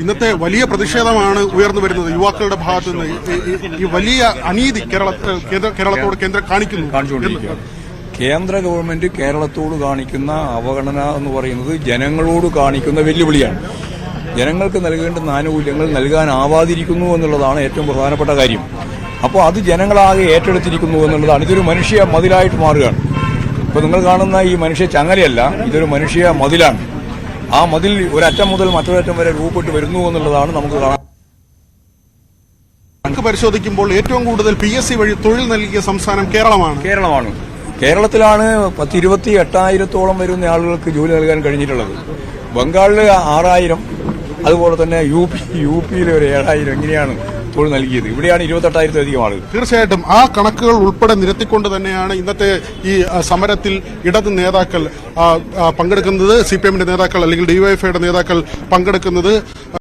ഇന്നത്തെ വലിയ പ്രതിഷേധമാണ് ഉയർന്നു വരുന്നത് യുവാക്കളുടെ ഭാഗത്തു നിന്ന്. ഈ വലിയ അനീതി കേരളത്തോട് കേന്ദ്രം കാണിക്കുന്നു. കേന്ദ്ര ഗവൺമെന്റ് കേരളത്തോട് കാണിക്കുന്ന അവഗണന എന്ന് പറയുന്നത് ജനങ്ങളോട് കാണിക്കുന്ന വെല്ലുവിളിയാണ്. ജനങ്ങൾക്ക് നൽകേണ്ടുന്ന ആനുകൂല്യങ്ങൾ നൽകാനാവാതിരിക്കുന്നു എന്നുള്ളതാണ് ഏറ്റവും പ്രധാനപ്പെട്ട കാര്യം. അപ്പോൾ അത് ജനങ്ങളാകെ ഏറ്റെടുത്തിരിക്കുന്നു എന്നുള്ളതാണ്. ഇതൊരു മനുഷ്യ മതിലായിട്ട് മാറുകയാണ്. ഇപ്പോൾ നിങ്ങൾ കാണുന്ന ഈ മനുഷ്യ ചങ്ങലയല്ല, ഇതൊരു മനുഷ്യ മതിലാണ്. ആ മതിൽ ഒരറ്റം മുതൽ മറ്റൊരറ്റം വരെ രൂപപ്പെട്ട് വരുന്നു എന്നുള്ളതാണ് നമുക്ക് കാണാൻ. പരിശോധിക്കുമ്പോൾ ഏറ്റവും കൂടുതൽ PSC വഴി തൊഴിൽ നൽകിയ സംസ്ഥാനം കേരളമാണ്. കേരളത്തിലാണ് 28,000 വരുന്ന ആളുകൾക്ക് ജോലി നൽകാൻ കഴിഞ്ഞിട്ടുള്ളത്. ബംഗാളിൽ 6,000, അതുപോലെ തന്നെ യു പിയിൽ ഒരു 7,000 ഇങ്ങനെയാണ് തൊഴിൽ നൽകിയത്. ഇവിടെയാണ് 28,000 ആളുകൾ. തീർച്ചയായിട്ടും ആ കണക്കുകൾ ഉൾപ്പെടെ നിരത്തിക്കൊണ്ട് തന്നെയാണ് ഇന്നത്തെ ഈ സമരത്തിൽ ഇടത് നേതാക്കൾ പങ്കെടുക്കുന്നത്. CPM നേതാക്കൾ അല്ലെങ്കിൽ DYFIയുടെ നേതാക്കൾ പങ്കെടുക്കുന്നത്.